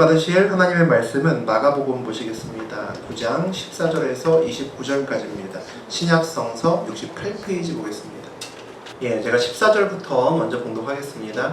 받으실 하나님의 말씀은 마가복음 보시겠습니다. 9장 14절에서 29절까지입니다. 신약성서 68페이지 보겠습니다. 제가 14절부터 먼저 봉독하겠습니다.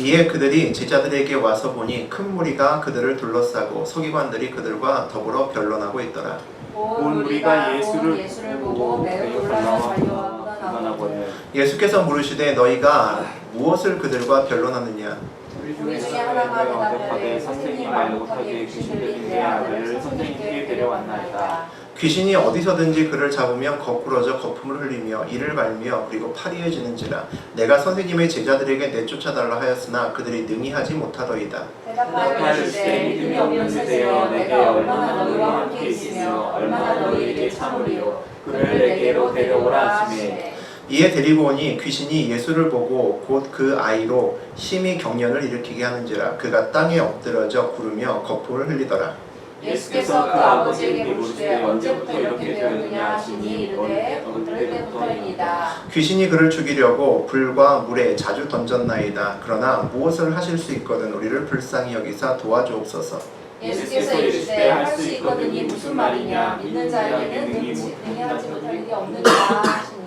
이에 그들이 제자들에게 와서 보니 큰 무리가 그들을 둘러싸고 서기관들이 그들과 더불어 변론하고 있더라. 온 무리가 예수를 보고 매우 놀라서 달려나가거늘 예수께서 물으시되 너희가 무엇을 그들과 변론하느냐? 우리 중에 하나가 대답하되 선생님 말 못하게 귀신 들린 내 아들을 선생님께 데려왔나이다. 귀신이 어디서든지 그를 잡으면 거꾸러져 거품을 흘리며 이를 갈며 그리고 파리해지는지라. 내가 선생님의 제자들에게 내쫓아달라 하였으나 그들이 능히 하지 못하더이다. 대답하여 이르시되 믿음이 없는 세대여 내가 얼마나 너희와 함께 있으며 얼마나 너희에게 참으리요. 그를 내게로 데려오라 하시매 이에 데리고 오니 귀신이 예수를 보고 곧 그 아이로 심히 경련을 일으키게 하는지라. 그가 땅에 엎드러져 구르며 거품을 흘리더라. 예수께서 그 아버지에게 물으시되 언제부터 이렇게 되었느냐 하시니 이르되 어릴 때부터이니이다. 귀신이 그를 죽이려고 불과 물에 자주 던졌나이다. 그러나 무엇을 하실 수 있거든 우리를 불쌍히 여기사 도와주옵소서. 예수께서 이르시되 할 수 있거든이 무슨 말이냐 믿는 자에게는 능히 하지 못할 일이 없느니라 하시니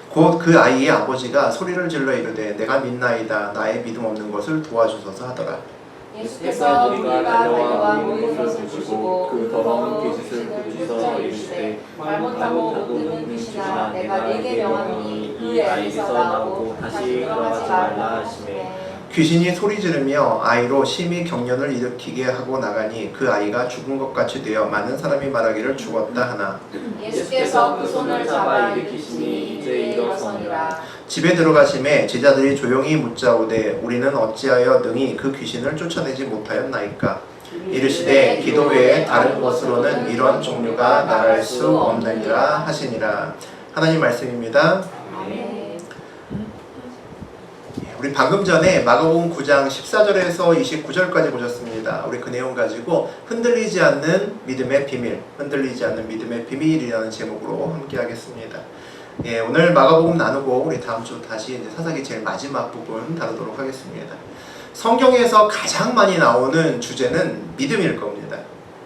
곧 그 아이의 아버지가 소리를 질러 이르되 내가 믿나이다. 나의 믿음 없는 것을 도와주소서 하더라. 예수께서 우리가 달려와 모든 것을 주시고 그 더러운 귀신을 부르짖어 이르시되 말 못하고 못 듣는 귀신아 내가 네게 명하노니 그 애에서 나오고 다시 들어가지 말라 하시매 귀신이 소리 지르며 아이로 심히 경련을 일으키게 하고 나가니 그 아이가 죽은 것 같이 되어 많은 사람이 말하기를 죽었다 하나. 예수께서 그 손을 잡아 일으키시니 이제 일어서니라. 집에 들어가심에 제자들이 조용히 묻자오되 우리는 어찌하여 능히 그 귀신을 쫓아내지 못하였나이까? 이르시되 기도 외에 다른 것으로는 이런 종류가 나갈 수 없느니라 하시니라. 하나님 말씀입니다. 우리 방금 전에 마가복음 9장 14절에서 29절까지 보셨습니다. 우리 그 내용 가지고 흔들리지 않는 믿음의 비밀, 흔들리지 않는 믿음의 비밀이라는 제목으로 함께 하겠습니다. 오늘 마가복음 나누고 우리 다음 주 다시 이제 사사기 제일 마지막 부분 다루도록 하겠습니다. 성경에서 가장 많이 나오는 주제는 믿음일 겁니다.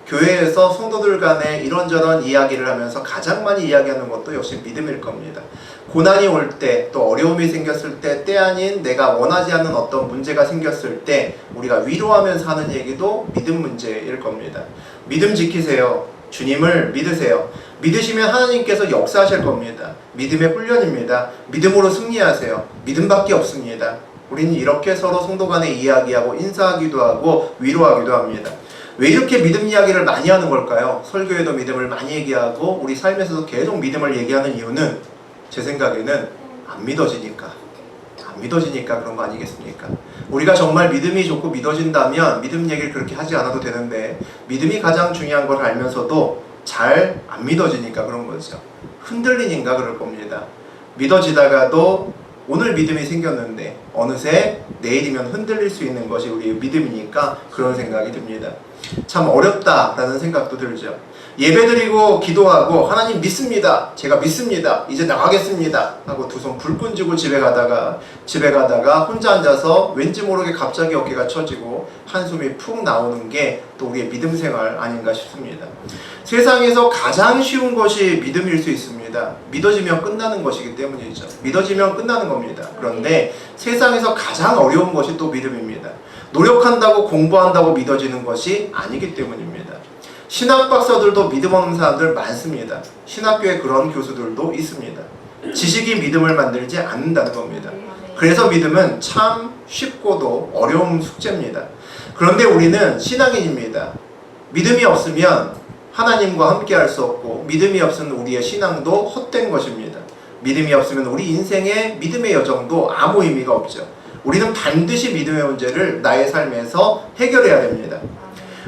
교회에서 성도들 간에 이런저런 이야기를 하면서 가장 많이 이야기하는 것도 역시 믿음일 겁니다. 고난이 올 때, 또 어려움이 생겼을 때, 때 아닌 내가 원하지 않는 어떤 문제가 생겼을 때 우리가 위로하면서 하는 얘기도 믿음 문제일 겁니다. 믿음 지키세요. 주님을 믿으세요. 믿으시면 하나님께서 역사하실 겁니다. 믿음의 훈련입니다. 믿음으로 승리하세요. 믿음밖에 없습니다. 우리는 이렇게 서로 성도 간에 이야기하고 인사하기도 하고 위로하기도 합니다. 왜 이렇게 믿음 이야기를 많이 하는 걸까요? 설교에도 믿음을 많이 얘기하고 우리 삶에서도 계속 믿음을 얘기하는 이유는 제 생각에는 안 믿어지니까 그런 거 아니겠습니까? 우리가 정말 믿음이 좋고 믿어진다면 믿음 얘기를 그렇게 하지 않아도 되는데 믿음이 가장 중요한 걸 알면서도 잘 안 믿어지니까 그런 거죠. 흔들리니까 그럴 겁니다. 믿어지다가도 오늘 믿음이 생겼는데 어느새 내일이면 흔들릴 수 있는 것이 우리의 믿음이니까 그런 생각이 듭니다. 참 어렵다라는 생각도 들죠. 예배드리고 기도하고 하나님 믿습니다. 제가 믿습니다. 이제 나가겠습니다. 하고 두 손 불끈 쥐고 집에 가다가 혼자 앉아서 왠지 모르게 갑자기 어깨가 처지고 한숨이 푹 나오는 게 또 우리의 믿음 생활 아닌가 싶습니다. 세상에서 가장 쉬운 것이 믿음일 수 있습니다. 믿어지면 끝나는 것이기 때문이죠. 믿어지면 끝나는 겁니다. 그런데 세상에서 가장 어려운 것이 또 믿음입니다. 노력한다고 공부한다고 믿어지는 것이 아니기 때문입니다. 신학 박사들도 믿음 없는 사람들 많습니다. 신학교에 그런 교수들도 있습니다. 지식이 믿음을 만들지 않는다는 겁니다. 그래서 믿음은 참 쉽고도 어려운 숙제입니다. 그런데 우리는 신앙인입니다. 믿음이 없으면 하나님과 함께 할 수 없고 믿음이 없으면 우리의 신앙도 헛된 것입니다. 믿음이 없으면 우리 인생의 믿음의 여정도 아무 의미가 없죠. 우리는 반드시 믿음의 문제를 나의 삶에서 해결해야 됩니다.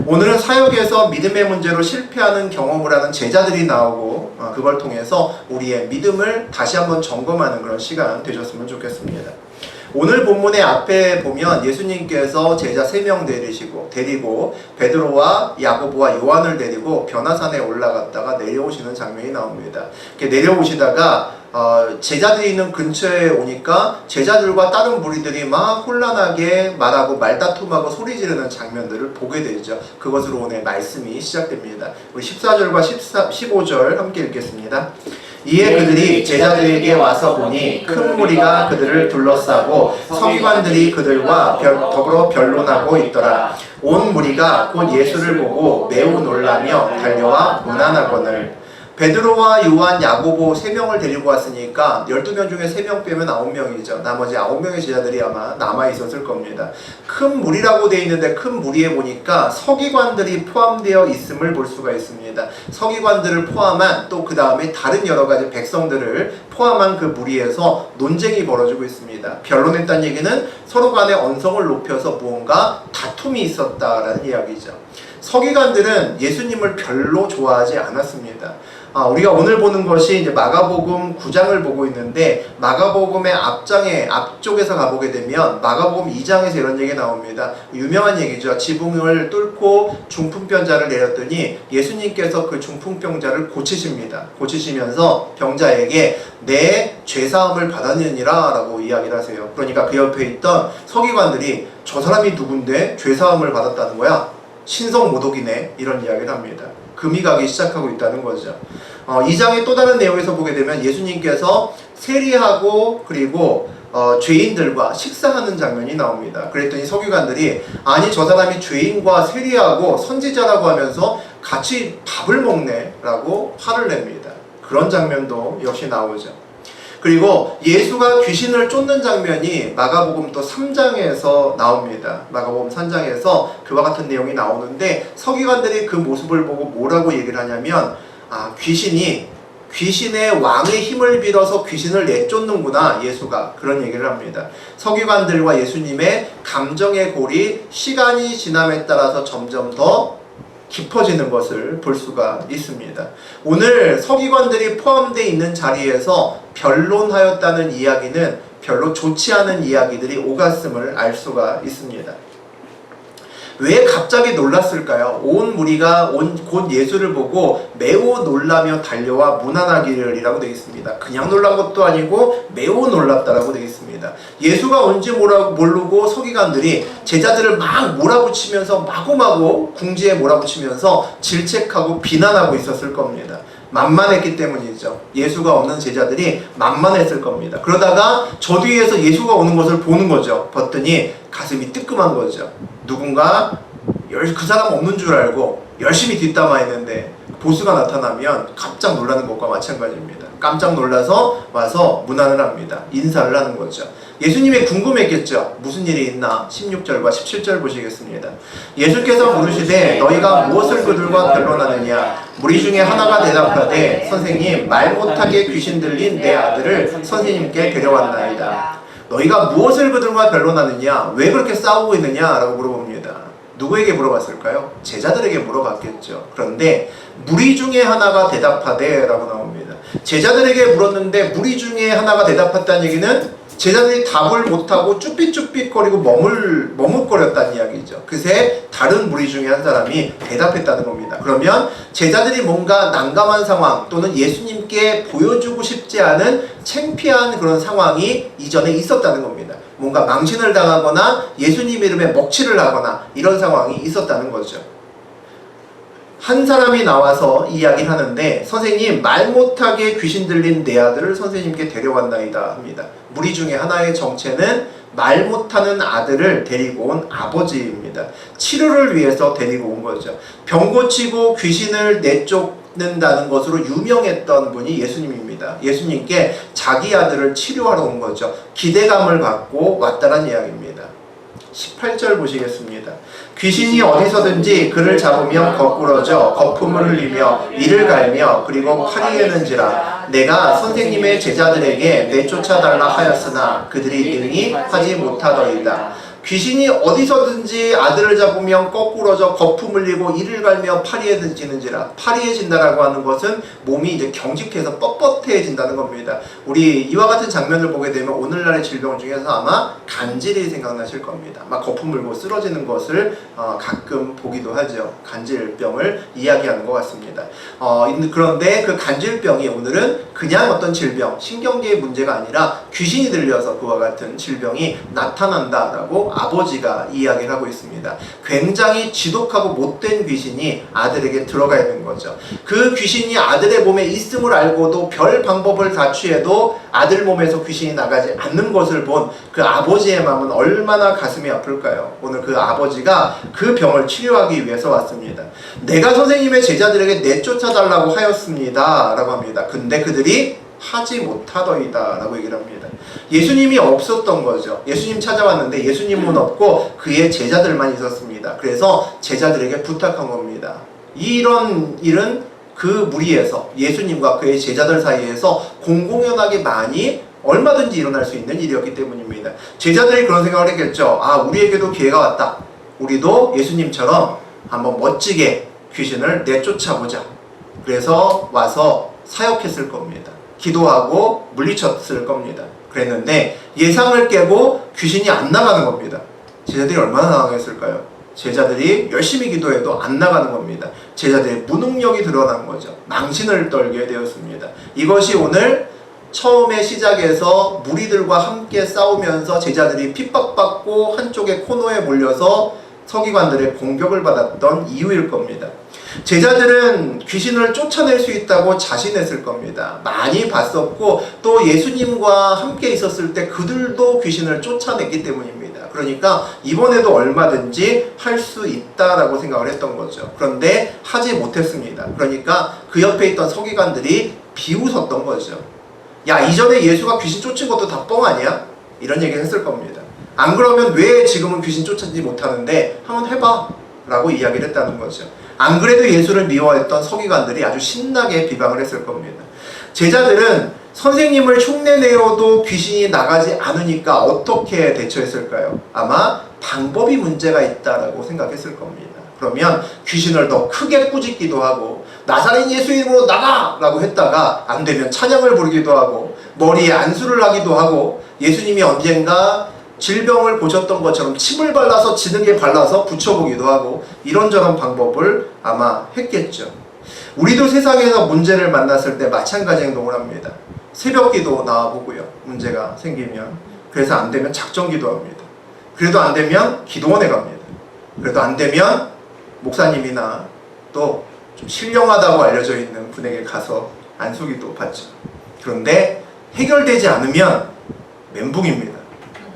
오늘은 사역에서 믿음의 문제로 실패하는 경험을 하는 제자들이 나오고 그걸 통해서 우리의 믿음을 다시 한번 점검하는 그런 시간 되셨으면 좋겠습니다. 오늘 본문의 앞에 보면 예수님께서 제자 3명 데리고 베드로와 야고보와 요한을 데리고 변화산에 올라갔다가 내려오시는 장면이 나옵니다. 이렇게 내려오시다가 제자들이 있는 근처에 오니까 제자들과 다른 무리들이 막 혼란하게 말하고 말다툼하고 소리 지르는 장면들을 보게 되죠. 그것으로 오늘 말씀이 시작됩니다. 우리 14절과 15절 함께 읽겠습니다. 이에 그들이 제자들에게 와서 보니 큰 무리가 그들을 둘러싸고 서기관들이 그들과 더불어 변론하고 있더라. 온 무리가 곧 예수를 보고 매우 놀라며 달려와 문안하거늘. 베드로와 요한, 야고보 3명을 데리고 왔으니까 12명 중에 3명 빼면 9명이죠. 나머지 9명의 제자들이 아마 남아있었을 겁니다. 큰 무리라고 되어 있는데 큰 무리에 보니까 서기관들이 포함되어 있음을 볼 수가 있습니다. 서기관들을 포함한 또 그 다음에 다른 여러 가지 백성들을 포함한 그 무리에서 논쟁이 벌어지고 있습니다. 변론했다는 얘기는 서로 간의 언성을 높여서 무언가 다툼이 있었다라는 이야기죠. 서기관들은 예수님을 별로 좋아하지 않았습니다. 우리가 오늘 보는 것이 이제 마가복음 9장을 보고 있는데, 마가복음의 앞쪽에서 가보게 되면 마가복음 2장에서 이런 얘기 나옵니다. 유명한 얘기죠. 지붕을 뚫고 중풍병자를 내렸더니 예수님께서 그 중풍병자를 고치십니다. 고치시면서 병자에게 내 죄사함을 받았느니라 라고 이야기를 하세요. 그러니까 그 옆에 있던 서기관들이 저 사람이 누군데 죄사함을 받았다는 거야? 신성모독이네, 이런 이야기를 합니다. 금이 가기 시작하고 있다는 거죠. 2장의 또 다른 내용에서 보게 되면 예수님께서 세리하고 그리고 죄인들과 식사하는 장면이 나옵니다. 그랬더니 서기관들이 아니 저 사람이 죄인과 세리하고 선지자라고 하면서 같이 밥을 먹네 라고 화를 냅니다. 그런 장면도 역시 나오죠. 그리고 예수가 귀신을 쫓는 장면이 마가복음 또 3장에서 나옵니다. 마가복음 3장에서 그와 같은 내용이 나오는데 서기관들이 그 모습을 보고 뭐라고 얘기를 하냐면 귀신의 왕의 힘을 빌어서 귀신을 내쫓는구나 예수가, 그런 얘기를 합니다. 서기관들과 예수님의 감정의 골이 시간이 지남에 따라서 점점 더 깊어지는 것을 볼 수가 있습니다. 오늘 서기관들이 포함되어 있는 자리에서 변론하였다는 이야기는 별로 좋지 않은 이야기들이 오갔음을 알 수가 있습니다. 왜 갑자기 놀랐을까요? 온 무리가 곧 예수를 보고 매우 놀라며 달려와 문안하기를 이라고 되어 있습니다. 그냥 놀란 것도 아니고 매우 놀랐다라고 되어 있습니다. 예수가 온지 모르고 서기관들이 제자들을 막 몰아붙이면서 마구마구 궁지에 몰아붙이면서 질책하고 비난하고 있었을 겁니다. 만만했기 때문이죠. 예수가 없는 제자들이 만만했을 겁니다. 그러다가 저 뒤에서 예수가 오는 것을 보는 거죠. 봤더니 가슴이 뜨끔한 거죠. 누군가 그 사람 없는 줄 알고 열심히 뒷담화했는데 보스가 나타나면 깜짝 놀라는 것과 마찬가지입니다. 깜짝 놀라서 와서 문안을 합니다. 인사를 하는 거죠. 예수님이 궁금했겠죠. 무슨 일이 있나? 16절과 17절 보시겠습니다. 예수께서 물으시되 너희가 무엇을 그들과 변론하느냐? 무리 중에 하나가 대답하되 선생님, 말 못하게 귀신 들린 내 아들을 선생님께 데려왔나이다. 너희가 무엇을 그들과 변론하느냐? 왜 그렇게 싸우고 있느냐? 라고 물어봅니다. 누구에게 물어봤을까요? 제자들에게 물어봤겠죠. 그런데 무리 중에 하나가 대답하되 라고 나옵니다. 제자들에게 물었는데 무리 중에 하나가 대답했다는 얘기는 제자들이 답을 못하고 쭈삣쭈삣거리고 머뭇거렸다는 이야기죠. 그새 다른 무리 중에 한 사람이 대답했다는 겁니다. 그러면 제자들이 뭔가 난감한 상황 또는 예수님께 보여주고 싶지 않은 창피한 그런 상황이 이전에 있었다는 겁니다. 뭔가 망신을 당하거나 예수님 이름에 먹칠을 하거나 이런 상황이 있었다는 거죠. 한 사람이 나와서 이야기를 하는데 선생님, 말 못하게 귀신 들린 내 아들을 선생님께 데려왔나이다 합니다. 무리 중에 하나의 정체는 말 못하는 아들을 데리고 온 아버지입니다. 치료를 위해서 데리고 온 거죠. 병 고치고 귀신을 내쫓는다는 것으로 유명했던 분이 예수님입니다. 예수님께 자기 아들을 치료하러 온 거죠. 기대감을 갖고 왔다는 이야기입니다. 18절 보시겠습니다. 귀신이 어디서든지 그를 잡으면 거꾸러져 거품을 흘리며 이를 갈며 그리고 파리에는지라 내가 선생님의 제자들에게 내쫓아달라 하였으나 그들이 능히 하지 못하더이다. 귀신이 어디서든지 아들을 잡으면 거꾸러져 거품 흘리고 이를 갈며 파리에 지는지라. 파리해진다라고 하는 것은 몸이 이제 경직해서 뻣뻣해진다는 겁니다. 우리 이와 같은 장면을 보게 되면 오늘날의 질병 중에서 아마 간질이 생각나실 겁니다. 막 거품 물고 쓰러지는 것을 가끔 보기도 하죠. 간질병을 이야기하는 것 같습니다. 그런데 그 간질병이 오늘은 그냥 어떤 질병, 신경계의 문제가 아니라 귀신이 들려서 그와 같은 질병이 나타난다라고 아버지가 이야기를 하고 있습니다. 굉장히 지독하고 못된 귀신이 아들에게 들어가 있는 거죠. 그 귀신이 아들의 몸에 있음을 알고도 별 방법을 다 취해도 아들 몸에서 귀신이 나가지 않는 것을 본 그 아버지의 마음은 얼마나 가슴이 아플까요? 오늘 그 아버지가 그 병을 치료하기 위해서 왔습니다. 내가 선생님의 제자들에게 내쫓아달라고 하였습니다 라고 합니다. 근데 그들이 하지 못하더이다 라고 얘기를 합니다. 예수님이 없었던 거죠. 예수님 찾아왔는데 예수님은 없고 그의 제자들만 있었습니다. 그래서 제자들에게 부탁한 겁니다. 이런 일은 그 무리에서 예수님과 그의 제자들 사이에서 공공연하게 많이 얼마든지 일어날 수 있는 일이었기 때문입니다. 제자들이 그런 생각을 했겠죠. 우리에게도 기회가 왔다. 우리도 예수님처럼 한번 멋지게 귀신을 내쫓아보자. 그래서 와서 사역했을 겁니다. 기도하고 물리쳤을 겁니다. 그랬는데 예상을 깨고 귀신이 안 나가는 겁니다. 제자들이 얼마나 당황했을까요? 제자들이 열심히 기도해도 안 나가는 겁니다. 제자들의 무능력이 드러난 거죠. 망신을 떨게 되었습니다. 이것이 오늘 처음의 시작에서 무리들과 함께 싸우면서 제자들이 핍박받고 한쪽의 코너에 몰려서 서기관들의 공격을 받았던 이유일 겁니다. 제자들은 귀신을 쫓아낼 수 있다고 자신했을 겁니다. 많이 봤었고 또 예수님과 함께 있었을 때 그들도 귀신을 쫓아냈기 때문입니다. 그러니까 이번에도 얼마든지 할 수 있다라고 생각을 했던 거죠. 그런데 하지 못했습니다. 그러니까 그 옆에 있던 서기관들이 비웃었던 거죠. 야, 이전에 예수가 귀신 쫓은 것도 다 뻥 아니야? 이런 얘기를 했을 겁니다. 안 그러면 왜 지금은 귀신 쫓지 못하는데 한번 해봐 라고 이야기를 했다는 거죠. 안 그래도 예수를 미워했던 서기관들이 아주 신나게 비방을 했을 겁니다. 제자들은 선생님을 흉내내어도 귀신이 나가지 않으니까 어떻게 대처했을까요? 아마 방법이 문제가 있다라고 생각했을 겁니다. 그러면 귀신을 더 크게 꾸짖기도 하고 나사렛 예수 이름으로 나가! 라고 했다가 안 되면 찬양을 부르기도 하고 머리에 안수를 하기도 하고 예수님이 언젠가 질병을 고쳤던 것처럼 침을 발라서 진흙에 발라서 붙여보기도 하고 이런저런 방법을 아마 했겠죠. 우리도 세상에서 문제를 만났을 때 마찬가지 행동을 합니다. 새벽기도 나와보고요. 문제가 생기면. 그래서 안 되면 작정기도 합니다. 그래도 안 되면 기도원에 갑니다. 그래도 안 되면 목사님이나 또 좀 신령하다고 알려져 있는 분에게 가서 안수기도 받죠. 그런데 해결되지 않으면 멘붕입니다.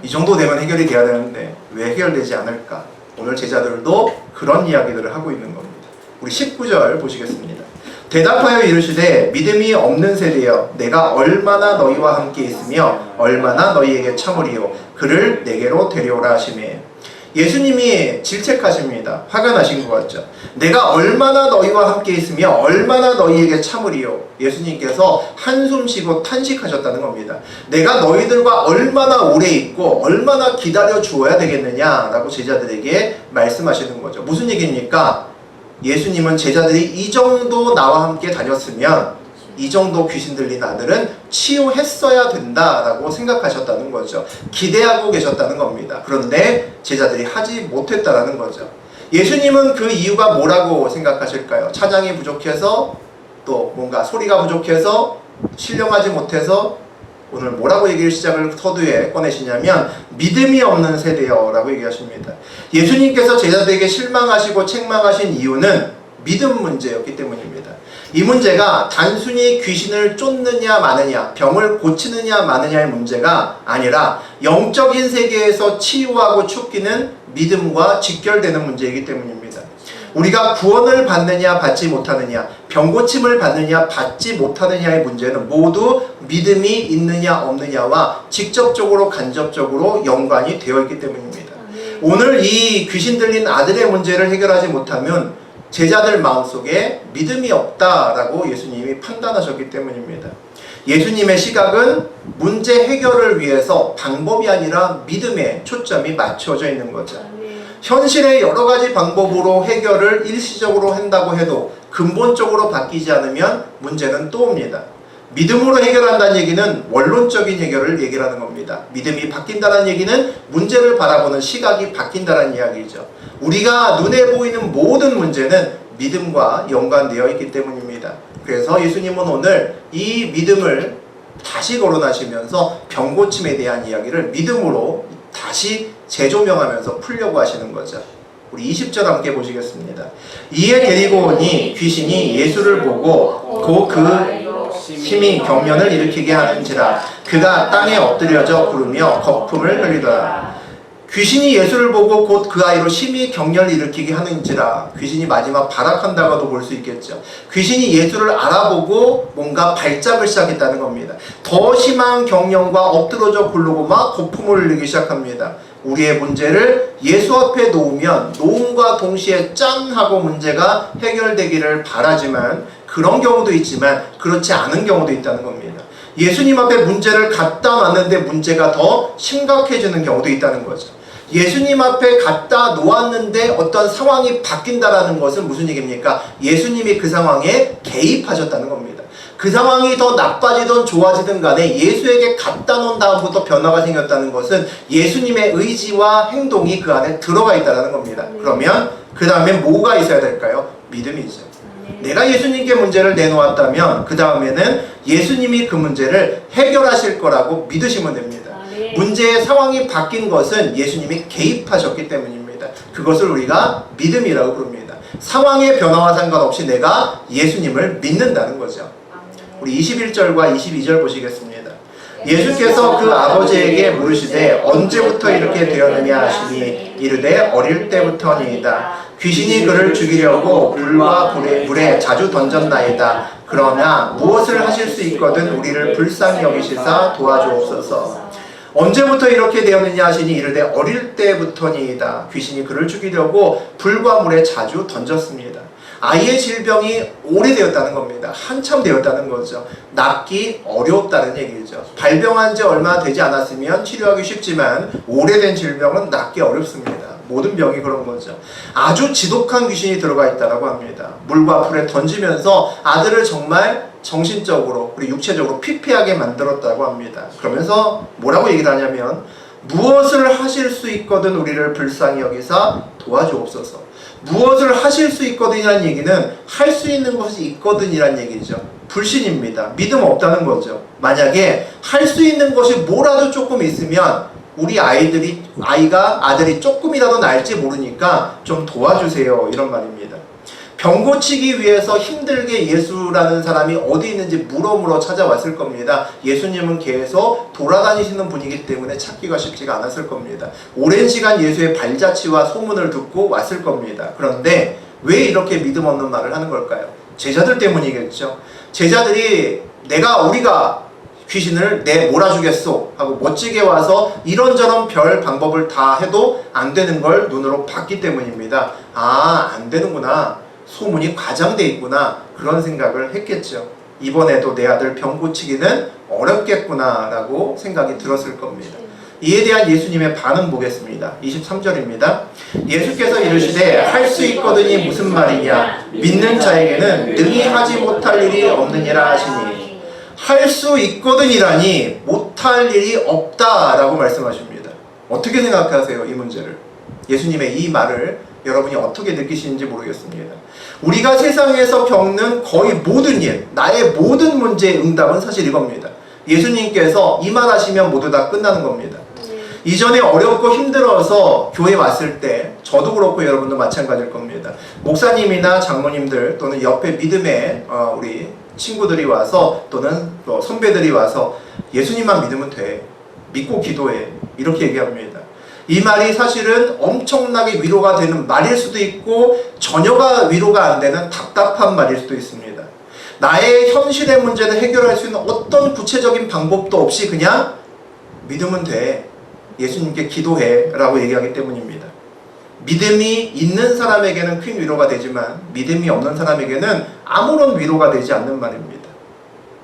이 정도 되면 해결이 돼야 되는데 왜 해결되지 않을까? 오늘 제자들도 그런 이야기들을 하고 있는 겁니다. 우리 19절 보시겠습니다. 대답하여 이르시되 믿음이 없는 세대여 내가 얼마나 너희와 함께 있으며 얼마나 너희에게 참으리요 그를 내게로 데려오라 하시매. 예수님이 질책하십니다. 화가 나신 것 같죠. 내가 얼마나 너희와 함께 있으며 얼마나 너희에게 참으리요. 예수님께서 한숨 쉬고 탄식하셨다는 겁니다. 내가 너희들과 얼마나 오래 있고 얼마나 기다려 주어야 되겠느냐라고 제자들에게 말씀하시는 거죠. 무슨 얘기입니까? 예수님은 제자들이 이 정도 나와 함께 다녔으면 이 정도 귀신 들린 아들은 치유했어야 된다라고 생각하셨다는 거죠. 기대하고 계셨다는 겁니다. 그런데 제자들이 하지 못했다라는 거죠. 예수님은 그 이유가 뭐라고 생각하실까요? 찬양이 부족해서 또 뭔가 소리가 부족해서 신령하지 못해서 오늘 뭐라고 얘기를 시작을 서두에 꺼내시냐면 믿음이 없는 세대여 라고 얘기하십니다. 예수님께서 제자들에게 실망하시고 책망하신 이유는 믿음 문제였기 때문입니다. 이 문제가 단순히 귀신을 쫓느냐 마느냐, 병을 고치느냐 마느냐의 문제가 아니라 영적인 세계에서 치유하고 쫓기는 믿음과 직결되는 문제이기 때문입니다. 우리가 구원을 받느냐 받지 못하느냐, 병고침을 받느냐 받지 못하느냐의 문제는 모두 믿음이 있느냐 없느냐와 직접적으로 간접적으로 연관이 되어 있기 때문입니다. 오늘 이 귀신 들린 아들의 문제를 해결하지 못하면 제자들 마음속에 믿음이 없다라고 예수님이 판단하셨기 때문입니다. 예수님의 시각은 문제 해결을 위해서 방법이 아니라 믿음에 초점이 맞춰져 있는 거죠. 현실의 여러 가지 방법으로 해결을 일시적으로 한다고 해도 근본적으로 바뀌지 않으면 문제는 또 옵니다. 믿음으로 해결한다는 얘기는 원론적인 해결을 얘기하는 겁니다. 믿음이 바뀐다는 얘기는 문제를 바라보는 시각이 바뀐다는 이야기죠. 우리가 눈에 보이는 모든 문제는 믿음과 연관되어 있기 때문입니다. 그래서 예수님은 오늘 이 믿음을 다시 거론하시면서 병고침에 대한 이야기를 믿음으로 다시 재조명하면서 풀려고 하시는 거죠. 우리 20절 함께 보시겠습니다. 이에 데리고 오니 귀신이 예수를 보고 그 힘이 경련을 일으키게 하는지라 그가 땅에 엎드려져 구르며 거품을 흘리더라. 귀신이 예수를 보고 곧 그 아이로 심히 경련을 일으키게 하는지라. 귀신이 마지막 발악한다고도 볼 수 있겠죠. 귀신이 예수를 알아보고 뭔가 발작을 시작했다는 겁니다. 더 심한 경련과 엎드러져 굴르고 막 거품을 흘리기 시작합니다. 우리의 문제를 예수 앞에 놓으면 놓음과 동시에 짠 하고 문제가 해결되기를 바라지만 그런 경우도 있지만 그렇지 않은 경우도 있다는 겁니다. 예수님 앞에 문제를 갖다 놨는데 문제가 더 심각해지는 경우도 있다는 거죠. 예수님 앞에 갖다 놓았는데 어떤 상황이 바뀐다라는 것은 무슨 얘기입니까? 예수님이 그 상황에 개입하셨다는 겁니다. 그 상황이 더 나빠지든 좋아지든 간에 예수에게 갖다 놓은 다음부터 변화가 생겼다는 것은 예수님의 의지와 행동이 그 안에 들어가 있다는 겁니다. 그러면 그 다음에 뭐가 있어야 될까요? 믿음이죠. 내가 예수님께 문제를 내놓았다면 그 다음에는 예수님이 그 문제를 해결하실 거라고 믿으시면 됩니다. 문제의 상황이 바뀐 것은 예수님이 개입하셨기 때문입니다. 그것을 우리가 믿음이라고 부릅니다. 상황의 변화와 상관없이 내가 예수님을 믿는다는 거죠. 우리 21절과 22절 보시겠습니다. 예수께서 그 아버지에게 물으시되 언제부터 이렇게 되었느냐 하시니 이르되 어릴 때부터니이다. 귀신이 그를 죽이려고 불과 물에 자주 던졌나이다. 그러나 무엇을 하실 수 있거든 우리를 불쌍히 여기시사 도와주옵소서. 언제부터 이렇게 되었느냐 하시니 이르되 어릴 때부터니이다. 귀신이 그를 죽이려고 불과 물에 자주 던졌습니다. 아이의 질병이 오래되었다는 겁니다. 한참 되었다는 거죠. 낫기 어려웠다는 얘기죠. 발병한 지 얼마 되지 않았으면 치료하기 쉽지만 오래된 질병은 낫기 어렵습니다. 모든 병이 그런 거죠. 아주 지독한 귀신이 들어가 있다고 합니다. 물과 불에 던지면서 아들을 정말 정신적으로 그리고 육체적으로 피폐하게 만들었다고 합니다. 그러면서 뭐라고 얘기를 하냐면 무엇을 하실 수 있거든 우리를 불쌍히 여기사 도와주옵소서. 무엇을 하실 수 있거든이라는 얘기는 할 수 있는 것이 있거든이라는 얘기죠. 불신입니다. 믿음 없다는 거죠. 만약에 할 수 있는 것이 뭐라도 조금 있으면 우리 아들이 조금이라도 나을지 모르니까 좀 도와주세요 이런 말입니다. 병 고치기 위해서 힘들게 예수라는 사람이 어디 있는지 물어 찾아왔을 겁니다. 예수님은 계속 돌아다니시는 분이기 때문에 찾기가 쉽지가 않았을 겁니다. 오랜 시간 예수의 발자취와 소문을 듣고 왔을 겁니다. 그런데 왜 이렇게 믿음 없는 말을 하는 걸까요? 제자들 때문이겠죠. 제자들이 우리가 귀신을 몰아주겠소 하고 멋지게 와서 이런저런 별 방법을 다 해도 안 되는 걸 눈으로 봤기 때문입니다. 아, 안 되는구나. 소문이 과장돼 있구나. 그런 생각을 했겠죠. 이번에도 내 아들 병 고치기는 어렵겠구나 라고 생각이 들었을 겁니다. 이에 대한 예수님의 반응 보겠습니다. 23절입니다. 예수께서 이르시되 할 수 있거든이 무슨 말이냐. 믿는 자에게는 능히 하지 못할 일이 없느니라 하시니 할 수 있거든이라니 못할 일이 없다라고 말씀하십니다. 어떻게 생각하세요? 이 문제를. 예수님의 이 말을 여러분이 어떻게 느끼시는지 모르겠습니다. 우리가 세상에서 겪는 거의 모든 일, 나의 모든 문제의 응답은 사실 이겁니다. 예수님께서 이 말 하시면 모두 다 끝나는 겁니다. 이전에 어렵고 힘들어서 교회 왔을 때 저도 그렇고 여러분도 마찬가지일 겁니다. 목사님이나 장로님들 또는 옆에 믿음의 우리 친구들이 와서 또는 선배들이 와서 예수님만 믿으면 돼. 믿고 기도해. 이렇게 얘기합니다. 이 말이 사실은 엄청나게 위로가 되는 말일 수도 있고 전혀가 위로가 안 되는 답답한 말일 수도 있습니다. 나의 현실의 문제를 해결할 수 있는 어떤 구체적인 방법도 없이 그냥 믿으면 돼. 예수님께 기도해 라고 얘기하기 때문입니다. 믿음이 있는 사람에게는 큰 위로가 되지만 믿음이 없는 사람에게는 아무런 위로가 되지 않는 말입니다.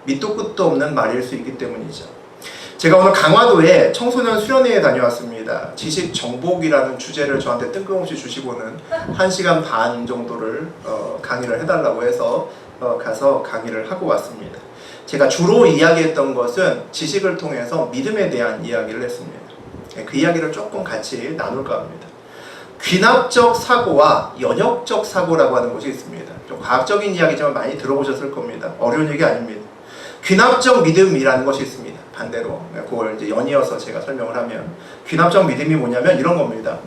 밑도 끝도 없는 말일 수 있기 때문이죠. 제가 오늘 강화도에 청소년 수련회에 다녀왔습니다. 지식 정복이라는 주제를 저한테 뜬금없이 주시고는 1시간 반 정도를 강의를 해달라고 해서 가서 강의를 하고 왔습니다. 제가 주로 이야기했던 것은 지식을 통해서 믿음에 대한 이야기를 했습니다. 그 이야기를 조금 같이 나눌까 합니다. 귀납적 사고와 연역적 사고라고 하는 것이 있습니다. 좀 과학적인 이야기지만 많이 들어보셨을 겁니다. 어려운 얘기 아닙니다. 귀납적 믿음이라는 것이 있습니다. 반대로 그걸 이제 연이어서 제가 설명을 하면 귀납적 믿음이 뭐냐면 이런 겁니다.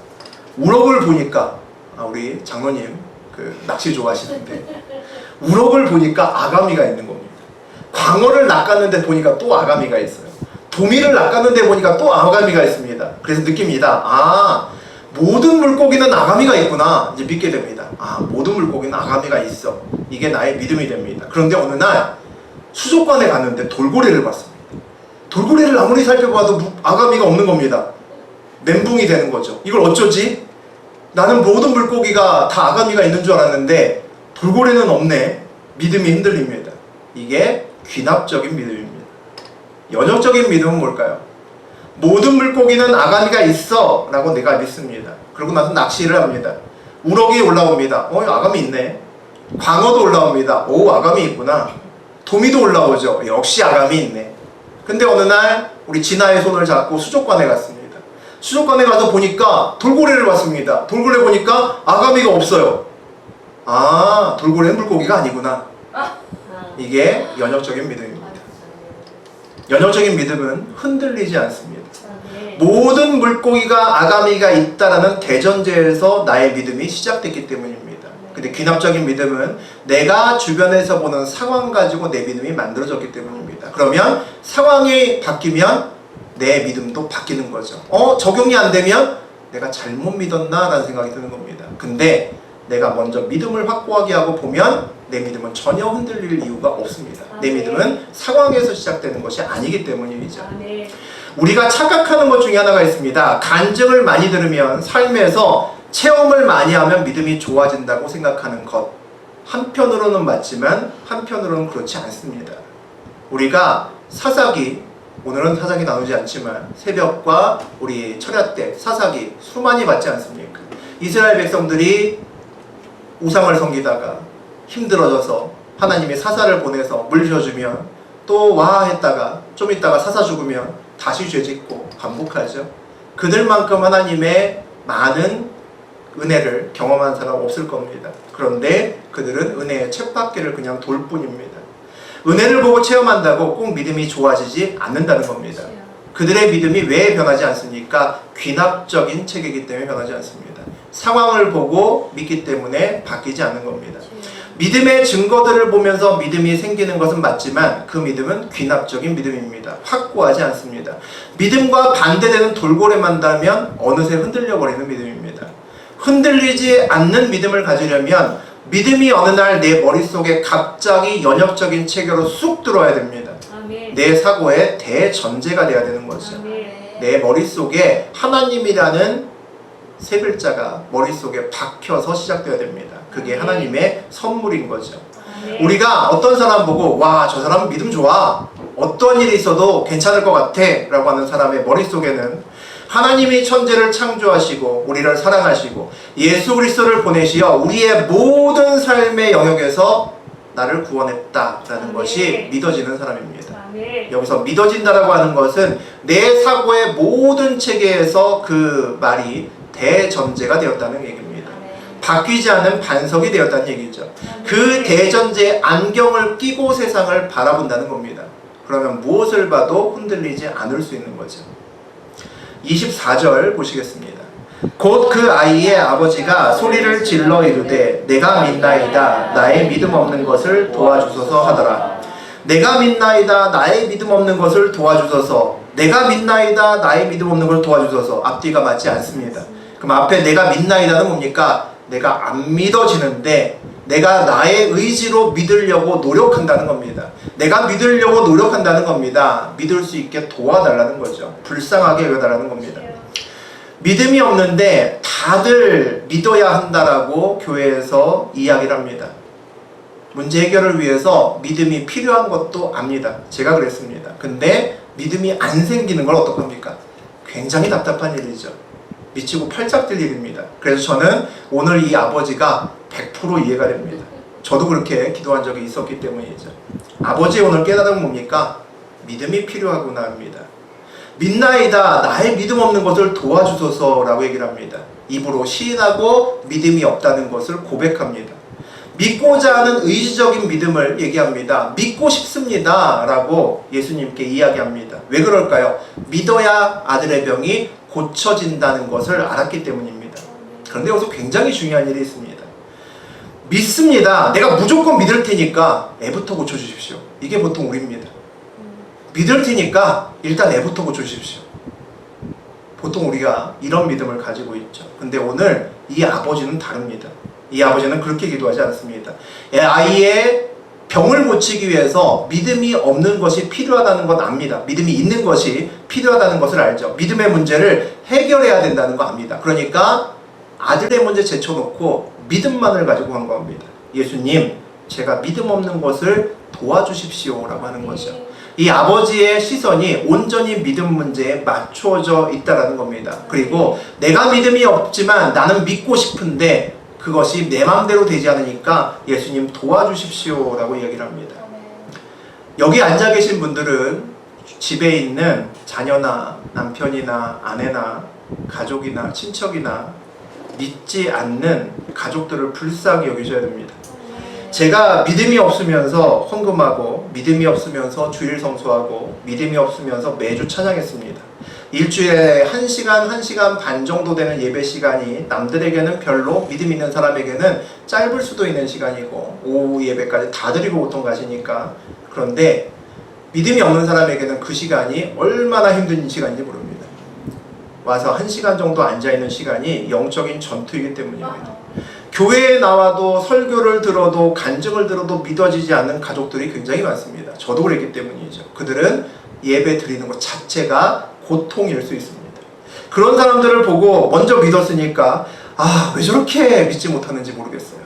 우럭을 보니까 우리 장로님 그 낚시 좋아하시는데 우럭을 보니까 아가미가 있는 겁니다. 광어를 낚았는데 보니까 또 아가미가 있어요. 도미를 낚았는데 보니까 또 아가미가 있습니다. 그래서 느낍니다. 모든 물고기는 아가미가 있구나. 이제 믿게 됩니다. 모든 물고기는 아가미가 있어. 이게 나의 믿음이 됩니다. 그런데 어느 날 수족관에 갔는데 돌고래를 봤습니다. 돌고래를 아무리 살펴봐도 아가미가 없는 겁니다. 멘붕이 되는 거죠. 이걸 어쩌지? 나는 모든 물고기가 다 아가미가 있는 줄 알았는데 돌고래는 없네. 믿음이 흔들립니다. 이게 귀납적인 믿음입니다. 연역적인 믿음은 뭘까요? 모든 물고기는 아가미가 있어 라고 내가 믿습니다. 그러고 나서 낚시를 합니다. 우럭이 올라옵니다. 아가미 있네. 광어도 올라옵니다. 아가미 있구나. 도미도 올라오죠. 역시 아가미 있네. 근데 어느 날 우리 진아의 손을 잡고 수족관에 갔습니다. 수족관에 가서 보니까 돌고래를 봤습니다. 돌고래 보니까 아가미가 없어요. 돌고래는 물고기가 아니구나. 이게 연역적인 믿음입니다. 연역적인 믿음은 흔들리지 않습니다. 모든 물고기가 아가미가 있다라는 대전제에서 나의 믿음이 시작됐기 때문입니다. 근데 귀납적인 믿음은 내가 주변에서 보는 상황 가지고 내 믿음이 만들어졌기 때문입니다. 그러면 상황이 바뀌면 내 믿음도 바뀌는 거죠. 적용이 안 되면 내가 잘못 믿었나 라는 생각이 드는 겁니다. 근데 내가 먼저 믿음을 확고하게 하고 보면 내 믿음은 전혀 흔들릴 이유가 없습니다. 내 믿음은 상황에서 시작되는 것이 아니기 때문이죠. 우리가 착각하는 것 중에 하나가 있습니다. 간증을 많이 들으면 삶에서 체험을 많이 하면 믿음이 좋아진다고 생각하는 것. 한편으로는 맞지만 한편으로는 그렇지 않습니다. 우리가 사사기, 오늘은 사사기 나누지 않지만 새벽과 우리 철야 때 사사기 수많이 받지 않습니까? 이스라엘 백성들이 우상을 섬기다가 힘들어져서 하나님이 사사를 보내서 물 줘주면 또 와 했다가 좀 있다가 사사 죽으면 다시 죄짓고 반복하죠. 그들만큼 하나님의 많은 은혜를 경험한 사람 없을 겁니다. 그런데 그들은 은혜의 쳇바퀴를 그냥 돌 뿐입니다. 은혜를 보고 체험한다고 꼭 믿음이 좋아지지 않는다는 겁니다. 그들의 믿음이 왜 변하지 않습니까? 귀납적인 체계이기 때문에 변하지 않습니다. 상황을 보고 믿기 때문에 바뀌지 않는 겁니다. 믿음의 증거들을 보면서 믿음이 생기는 것은 맞지만 그 믿음은 귀납적인 믿음입니다. 확고하지 않습니다. 믿음과 반대되는 돌고래만 닿으면 어느새 흔들려 버리는 믿음입니다. 흔들리지 않는 믿음을 가지려면 믿음이 어느 날 내 머릿속에 갑자기 연역적인 체계로 쑥 들어와야 됩니다. 내 사고의 대전제가 돼야 되는 거죠. 내 머릿속에 하나님이라는 세 글자가 머릿속에 박혀서 시작되어야 됩니다. 그게 하나님의 선물인 거죠. 우리가 어떤 사람 보고 와, 저 사람은 믿음 좋아, 어떤 일이 있어도 괜찮을 것 같아 라고 하는 사람의 머릿속에는 하나님이 천지를 창조하시고 우리를 사랑하시고 예수 그리스도를 보내시어 우리의 모든 삶의 영역에서 나를 구원했다라는 것이 믿어지는 사람입니다. 여기서 믿어진다라고 하는 것은 내 사고의 모든 체계에서 그 말이 대전제가 되었다는 얘기입니다. 바뀌지 않은 반석이 되었다는 얘기죠. 그 대전제의 안경을 끼고 세상을 바라본다는 겁니다. 그러면 무엇을 봐도 흔들리지 않을 수 있는 거죠. 24절 보시겠습니다. 곧 그 아이의 아버지가 소리를 질러 이르되 내가 믿나이다 나의 믿음 없는 것을 도와주소서 하더라. 내가 믿나이다 나의 믿음 없는 것을 도와주소서. 내가 믿나이다 나의 믿음 없는 것을 도와주소서. 앞뒤가 맞지 않습니다. 그럼 앞에 내가 믿나이다는 뭡니까? 내가 안 믿어지는데 내가 나의 의지로 믿으려고 노력한다는 겁니다. 내가 믿으려고 노력한다는 겁니다. 믿을 수 있게 도와달라는 거죠. 불쌍하게 여겨달라는 겁니다. 믿음이 없는데 다들 믿어야 한다라고 교회에서 이야기를 합니다. 문제 해결을 위해서 믿음이 필요한 것도 압니다. 제가 그랬습니다. 근데 믿음이 안 생기는 걸 어떡합니까? 굉장히 답답한 일이죠. 미치고 팔짝 뛸 일입니다. 그래서 저는 오늘 이 아버지가 100% 이해가 됩니다. 저도 그렇게 기도한 적이 있었기 때문이죠. 아버지의 오늘 깨달음은 뭡니까? 믿음이 필요하구나 합니다. 믿나이다 나의 믿음 없는 것을 도와주소서라고 얘기를 합니다. 입으로 시인하고 믿음이 없다는 것을 고백합니다. 믿고자 하는 의지적인 믿음을 얘기합니다. 믿고 싶습니다 라고 예수님께 이야기합니다. 왜 그럴까요? 믿어야 아들의 병이 고쳐진다는 것을 알았기 때문입니다. 그런데 여기서 굉장히 중요한 일이 있습니다. 믿습니다. 내가 무조건 믿을 테니까 애부터 고쳐주십시오. 이게 보통 우리입니다. 믿을 테니까 일단 애부터 고쳐주십시오. 보통 우리가 이런 믿음을 가지고 있죠. 근데 오늘 이 아버지는 다릅니다. 이 아버지는 그렇게 기도하지 않습니다. 아이의 병을 고치기 위해서 믿음이 없는 것이 필요하다는 건 압니다. 믿음이 있는 것이 필요하다는 것을 알죠. 믿음의 문제를 해결해야 된다는 거 압니다. 그러니까 아들의 문제 제쳐놓고 믿음만을 가지고 간 겁니다. 예수님, 제가 믿음 없는 것을 도와주십시오 라고 하는 거죠. 이 아버지의 시선이 온전히 믿음 문제에 맞춰져 있다는 겁니다. 그리고 내가 믿음이 없지만 나는 믿고 싶은데 그것이 내 마음대로 되지 않으니까 예수님 도와주십시오 라고 이야기를 합니다. 여기 앉아 계신 분들은 집에 있는 자녀나 남편이나 아내나 가족이나 친척이나 믿지 않는 가족들을 불쌍히 여기셔야 됩니다. 제가 믿음이 없으면서 헌금하고 믿음이 없으면서 주일 성수하고 믿음이 없으면서 매주 찬양했습니다. 일주일에 1시간, 1시간 반 정도 되는 예배 시간이 남들에게는 별로 믿음 있는 사람에게는 짧을 수도 있는 시간이고 오후 예배까지 다 드리고 보통 가시니까 그런데 믿음이 없는 사람에게는 그 시간이 얼마나 힘든 시간인지 모릅니다. 와서 1시간 정도 앉아있는 시간이 영적인 전투이기 때문입니다. 교회에 나와도 설교를 들어도 간증을 들어도 믿어지지 않는 가족들이 굉장히 많습니다. 저도 그랬기 때문이죠. 그들은 예배 드리는 것 자체가 고통일 수 있습니다. 그런 사람들을 보고 먼저 믿었으니까 왜 저렇게 믿지 못하는지 모르겠어요.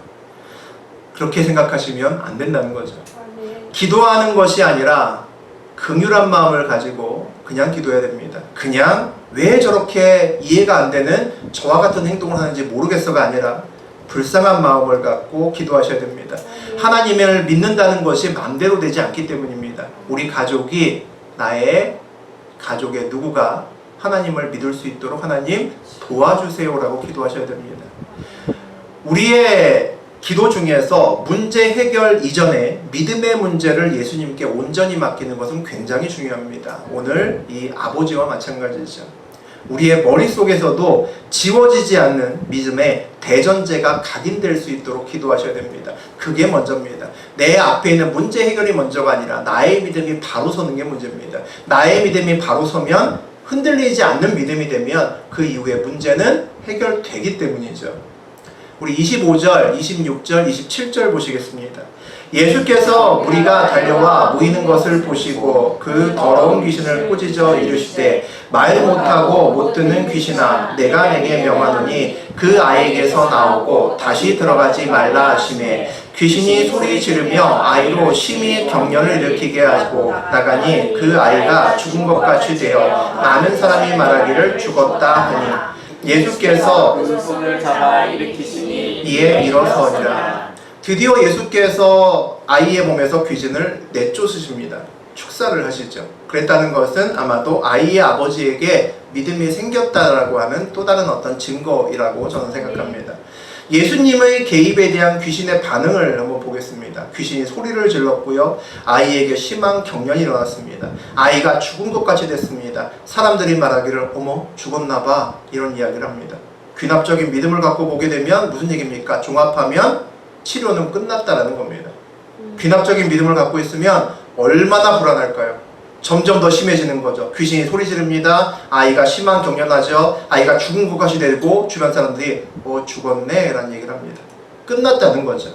그렇게 생각하시면 안 된다는 거죠. 기도하는 것이 아니라 긍휼한 마음을 가지고 그냥 기도해야 됩니다. 그냥 왜 저렇게 이해가 안 되는 저와 같은 행동을 하는지 모르겠어가 아니라 불쌍한 마음을 갖고 기도하셔야 됩니다. 하나님을 믿는다는 것이 마음대로 되지 않기 때문입니다. 우리 가족이 나의 가족의 누구가 하나님을 믿을 수 있도록 하나님 도와주세요라고 기도하셔야 됩니다. 우리의 기도 중에서 문제 해결 이전에 믿음의 문제를 예수님께 온전히 맡기는 것은 굉장히 중요합니다. 오늘 이 아버지와 마찬가지죠. 우리의 머릿속에서도 지워지지 않는 믿음의 대전제가 각인될 수 있도록 기도하셔야 됩니다. 그게 먼저입니다. 내 앞에 있는 문제 해결이 먼저가 아니라 나의 믿음이 바로 서는 게 문제입니다. 나의 믿음이 바로 서면 흔들리지 않는 믿음이 되면 그 이후에 문제는 해결되기 때문이죠. 우리 25절, 26절, 27절 보시겠습니다. 예수께서 무리가 달려와 모이는 것을 보시고 그 더러운 귀신을 꾸짖어 이르시되 말 못하고 못 듣는 귀신아 내가 내게 명하노니 그 아이에게서 나오고 다시 들어가지 말라 하시매 귀신이 소리 지르며 아이로 심히 경련을 일으키게 하고 나가니 그 아이가 죽은 것 같이 되어 많은 사람이 말하기를 죽었다 하니 예수께서 그 손을 잡아 일으키시니 이에 일어서니라. 드디어 예수께서 아이의 몸에서 귀신을 내쫓으십니다. 축사를 하시죠. 그랬다는 것은 아마도 아이의 아버지에게 믿음이 생겼다라고 하는 또 다른 어떤 증거이라고 저는 생각합니다. 예수님의 개입에 대한 귀신의 반응을 한번 보겠습니다. 귀신이 소리를 질렀고요. 아이에게 심한 경련이 일어났습니다. 아이가 죽은 것 같이 됐습니다. 사람들이 말하기를 어머 죽었나 봐 이런 이야기를 합니다. 귀납적인 믿음을 갖고 보게 되면 무슨 얘기입니까? 종합하면 치료는 끝났다라는 겁니다. 귀납적인 믿음을 갖고 있으면 얼마나 불안할까요? 점점 더 심해지는 거죠. 귀신이 소리 지릅니다. 아이가 심한 경련하죠. 아이가 죽은 것 같이 되고 주변 사람들이 죽었네 라는 얘기를 합니다. 끝났다는 거죠.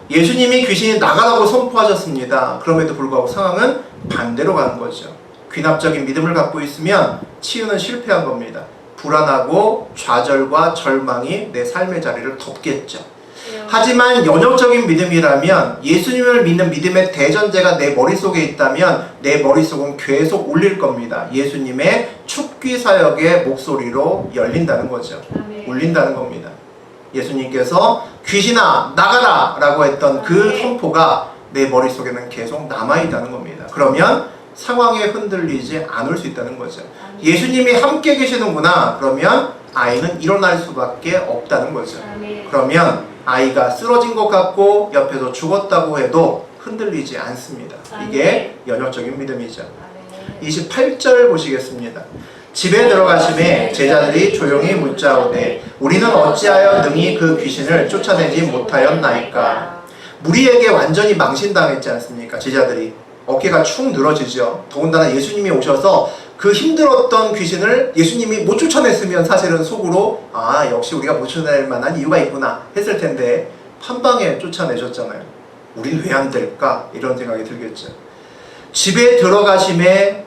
예수님이 귀신이 나가라고 선포하셨습니다. 그럼에도 불구하고 상황은 반대로 가는 거죠. 귀납적인 믿음을 갖고 있으면 치유는 실패한 겁니다. 불안하고 좌절과 절망이 내 삶의 자리를 덮겠죠. 하지만 연역적인 믿음이라면 예수님을 믿는 믿음의 대전제가 내 머릿속에 있다면 내 머릿속은 계속 울릴 겁니다. 예수님의 축귀 사역의 목소리로 열린다는 거죠. 울린다는 겁니다. 예수님께서 귀신아 나가라 라고 했던 그 선포가 내 머릿속에는 계속 남아있다는 겁니다. 그러면 상황에 흔들리지 않을 수 있다는 거죠. 예수님이 함께 계시는구나. 그러면 아이는 일어날 수밖에 없다는 거죠. 그러면 아이가 쓰러진 것 같고 옆에서 죽었다고 해도 흔들리지 않습니다. 이게 연역적인 믿음이죠. 28절 보시겠습니다. 집에 들어가심에 제자들이 조용히 묻자오되 우리는 어찌하여 능히 그 귀신을 쫓아내지 못하였나이까. 무리에게 완전히 망신당했지 않습니까? 제자들이 어깨가 축 늘어지죠. 더군다나 예수님이 오셔서 그 힘들었던 귀신을 예수님이 못 쫓아냈으면 사실은 속으로 아 역시 우리가 못 쫓아낼 만한 이유가 있구나 했을 텐데 한방에 쫓아내셨잖아요. 우린 왜 안 될까? 이런 생각이 들겠죠. 집에 들어가심에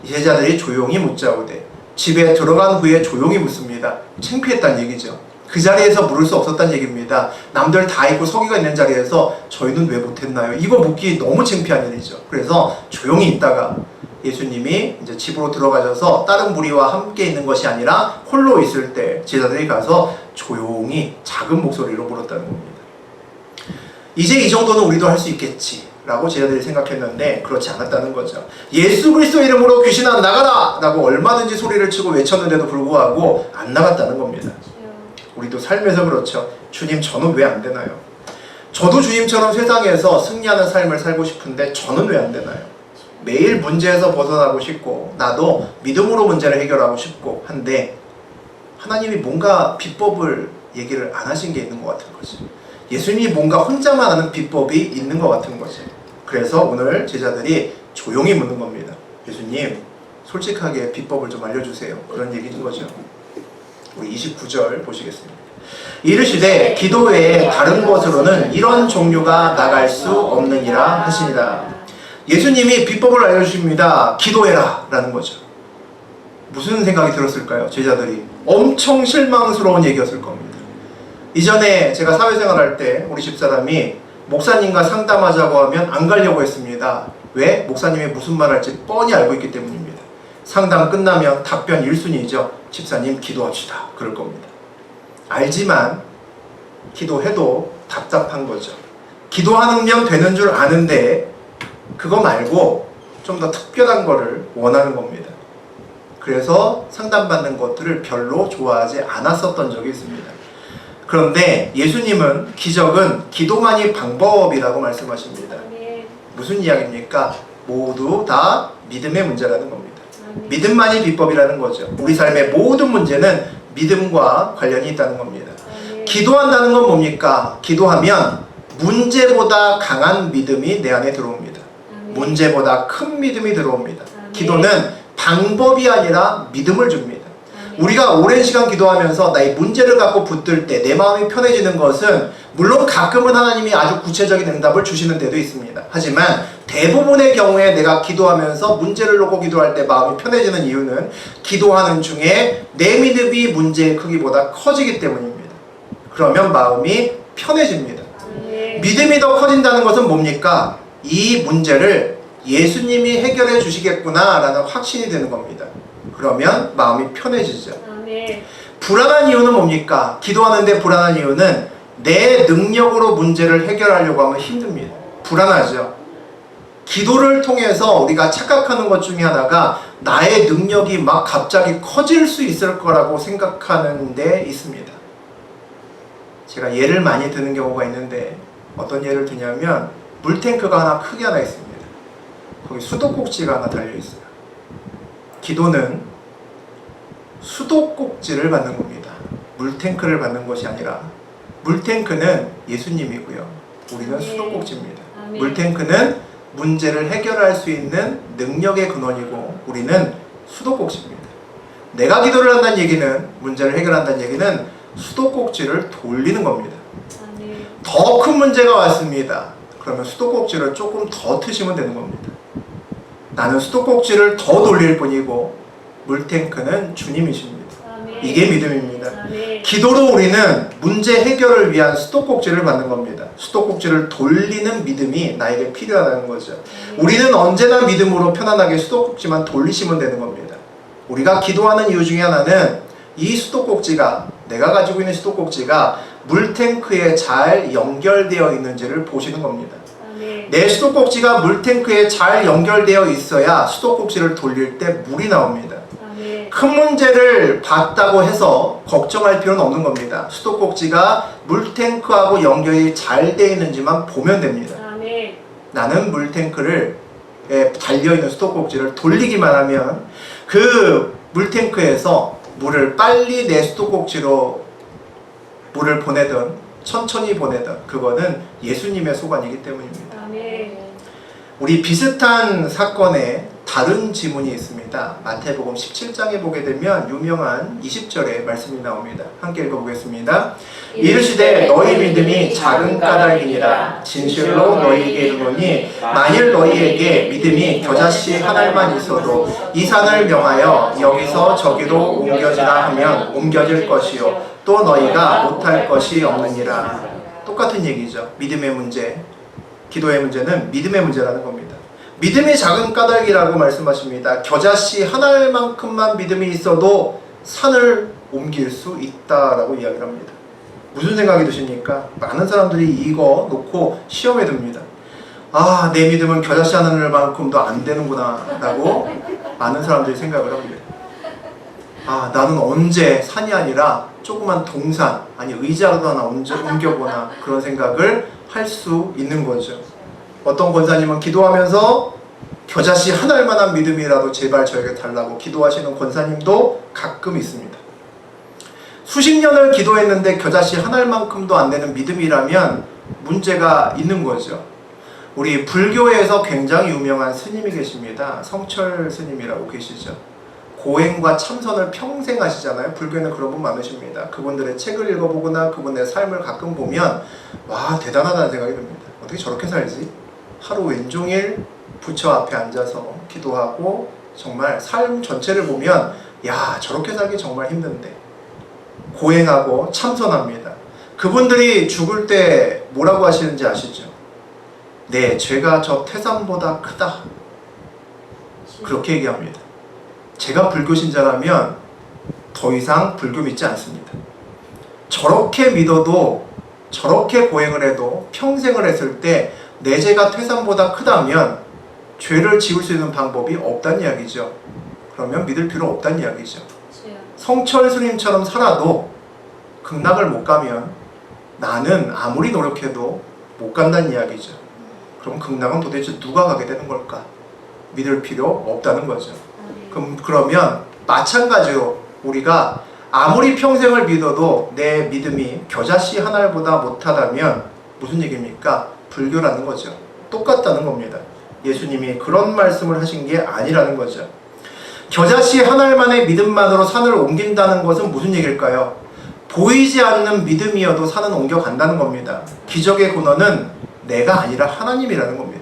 제자들이 조용히 묻자오되 집에 들어간 후에 조용히 묻습니다. 창피했다는 얘기죠. 그 자리에서 물을 수 없었다는 얘기입니다. 남들 다 있고 서기가 있는 자리에서 저희는 왜 못했나요? 이거 묻기 너무 창피한 일이죠. 그래서 조용히 있다가 예수님이 이제 집으로 들어가셔서 다른 무리와 함께 있는 것이 아니라 홀로 있을 때 제자들이 가서 조용히 작은 목소리로 물었다는 겁니다. 이제 이 정도는 우리도 할 수 있겠지 라고 제자들이 생각했는데 그렇지 않았다는 거죠. 예수 그리스도 이름으로 귀신아 나가라 라고 얼마든지 소리를 치고 외쳤는데도 불구하고 안 나갔다는 겁니다. 우리도 삶에서 그렇죠. 주님 저는 왜 안 되나요? 저도 주님처럼 세상에서 승리하는 삶을 살고 싶은데 저는 왜 안 되나요? 매일 문제에서 벗어나고 싶고 나도 믿음으로 문제를 해결하고 싶고 한데 하나님이 뭔가 비법을 얘기를 안 하신 게 있는 것 같은 거지. 예수님이 뭔가 혼자만 아는 비법이 있는 것 같은 거지. 그래서 오늘 제자들이 조용히 묻는 겁니다. 예수님 솔직하게 비법을 좀 알려주세요. 그런 얘기인 거죠. 우리 29절 보시겠습니다. 이르시되 기도 외에 다른 것으로는 이런 종류가 나갈 수 없느니라 하시니라. 예수님이 비법을 알려주십니다. 기도해라 라는 거죠. 무슨 생각이 들었을까요? 제자들이 엄청 실망스러운 얘기였을 겁니다. 이전에 제가 사회생활 할 때 우리 집사람이 목사님과 상담하자고 하면 안 가려고 했습니다. 왜? 목사님이 무슨 말 할지 뻔히 알고 있기 때문입니다. 상담 끝나면 답변 1순위죠. 집사님 기도합시다. 그럴 겁니다. 알지만 기도해도 답답한 거죠. 기도하면 되는 줄 아는데 그거 말고 좀 더 특별한 거를 원하는 겁니다. 그래서 상담받는 것들을 별로 좋아하지 않았었던 적이 있습니다. 그런데 예수님은 기적은 기도만이 방법이라고 말씀하십니다. 무슨 이야기입니까? 모두 다 믿음의 문제라는 겁니다. 믿음만이 비법이라는 거죠. 우리 삶의 모든 문제는 믿음과 관련이 있다는 겁니다. 기도한다는 건 뭡니까? 기도하면 문제보다 강한 믿음이 내 안에 들어옵니다. 문제보다 큰 믿음이 들어옵니다. 기도는 방법이 아니라 믿음을 줍니다. 우리가 오랜 시간 기도하면서 나의 문제를 갖고 붙들 때 내 마음이 편해지는 것은 물론 가끔은 하나님이 아주 구체적인 응답을 주시는 데도 있습니다. 하지만 대부분의 경우에 내가 기도하면서 문제를 놓고 기도할 때 마음이 편해지는 이유는 기도하는 중에 내 믿음이 문제의 크기보다 커지기 때문입니다. 그러면 마음이 편해집니다. 믿음이 더 커진다는 것은 뭡니까? 이 문제를 예수님이 해결해 주시겠구나 라는 확신이 드는 겁니다. 그러면 마음이 편해지죠. 불안한 이유는 뭡니까? 기도하는데 불안한 이유는 내 능력으로 문제를 해결하려고 하면 힘듭니다. 불안하죠. 기도를 통해서 우리가 착각하는 것 중에 하나가 나의 능력이 막 갑자기 커질 수 있을 거라고 생각하는 데 있습니다. 제가 예를 많이 드는 경우가 있는데 어떤 예를 드냐면 물탱크가 하나 크게 하나 있습니다. 거기 수도꼭지가 하나 달려있어요. 기도는 수도꼭지를 받는 겁니다. 물탱크를 받는 것이 아니라 물탱크는 예수님이고요. 우리는 수도꼭지입니다. 물탱크는 문제를 해결할 수 있는 능력의 근원이고 우리는 수도꼭지입니다. 내가 기도를 한다는 얘기는 문제를 해결한다는 얘기는 수도꼭지를 돌리는 겁니다. 더 큰 문제가 왔습니다. 그러면 수도꼭지를 조금 더 트시면 되는 겁니다. 나는 수도꼭지를 더 돌릴 뿐이고 물탱크는 주님이십니다. 이게 믿음입니다. 아멘. 기도로 우리는 문제 해결을 위한 수도꼭지를 받는 겁니다. 수도꼭지를 돌리는 믿음이 나에게 필요하다는 거죠. 우리는 언제나 믿음으로 편안하게 수도꼭지만 돌리시면 되는 겁니다. 우리가 기도하는 이유 중에 하나는 이 수도꼭지가, 내가 가지고 있는 수도꼭지가 물탱크에 잘 연결되어 있는지를 보시는 겁니다. 아멘. 내 수도꼭지가 물탱크에 잘 연결되어 있어야 수도꼭지를 돌릴 때 물이 나옵니다. 아멘. 큰 문제를 봤다고 해서 걱정할 필요는 없는 겁니다. 수도꼭지가 물탱크하고 연결이 잘 되어 있는지만 보면 됩니다. 아멘. 나는 물탱크를 달려있는 수도꼭지를 돌리기만 하면 그 물탱크에서 물을 빨리 내 수도꼭지로 물을 보내든 천천히 보내든 그거는 예수님의 소관이기 때문입니다. 아멘. 우리 비슷한 사건에 다른 지문이 있습니다. 마태복음 17장에 보게 되면 유명한 20절의 말씀이 나옵니다. 함께 읽어보겠습니다. 이르시되 너희 믿음이 작은 까닭이니라. 진실로 너희에게 이르노니 만일 너희에게 믿음이 겨자씨 한 알만 있어도 이 산을 명하여 여기서 저기로 옮겨지라 하면 옮겨질 것이요 또 너희가 못할 것이 없느니라. 똑같은 얘기죠. 믿음의 문제, 기도의 문제는 믿음의 문제라는 겁니다. 믿음이 작은 까닭이라고 말씀하십니다. 겨자씨 한 알만큼만 믿음이 있어도 산을 옮길 수 있다라고 이야기를 합니다. 무슨 생각이 드십니까? 많은 사람들이 이거 놓고 시험에 듭니다. 아, 내 믿음은 겨자씨 한 알만큼도 안 되는구나 라고 많은 사람들이 생각을 합니다. 아, 나는 언제 산이 아니라 조그만 동산, 아니 의자라도 하나 언제 옮겨보나 그런 생각을 할 수 있는 거죠. 어떤 권사님은 기도하면서 겨자씨 한 알만한 믿음이라도 제발 저에게 달라고 기도하시는 권사님도 가끔 있습니다. 수십 년을 기도했는데 겨자씨 한 알만큼도 안 되는 믿음이라면 문제가 있는 거죠. 우리 불교에서 굉장히 유명한 스님이 계십니다. 성철 스님이라고 계시죠. 고행과 참선을 평생 하시잖아요. 불교에는 그런 분 많으십니다. 그분들의 책을 읽어보거나 그분의 삶을 가끔 보면 와, 대단하다는 생각이 듭니다. 어떻게 저렇게 살지? 하루 왼종일 부처 앞에 앉아서 기도하고 정말 삶 전체를 보면 야, 저렇게 살기 정말 힘든데 고행하고 참선합니다. 그분들이 죽을 때 뭐라고 하시는지 아시죠? 네, 죄가 저 태산보다 크다. 그렇게 얘기합니다. 제가 불교 신자라면 더 이상 불교 믿지 않습니다. 저렇게 믿어도 저렇게 고행을 해도 평생을 했을 때 내 죄가 태산보다 크다면 죄를 지울 수 있는 방법이 없다는 이야기죠. 그러면 믿을 필요 없다는 이야기죠. 성철 스님처럼 살아도 극락을 못 가면 나는 아무리 노력해도 못 간다는 이야기죠. 그럼 극락은 도대체 누가 가게 되는 걸까? 믿을 필요 없다는 거죠. 그러면 마찬가지로 우리가 아무리 평생을 믿어도 내 믿음이 겨자씨 한 알보다 못하다면 무슨 얘기입니까? 불교라는 거죠. 똑같다는 겁니다. 예수님이 그런 말씀을 하신 게 아니라는 거죠. 겨자씨 한 알만의 믿음만으로 산을 옮긴다는 것은 무슨 얘기일까요? 보이지 않는 믿음이어도 산은 옮겨간다는 겁니다. 기적의 근원은 내가 아니라 하나님이라는 겁니다.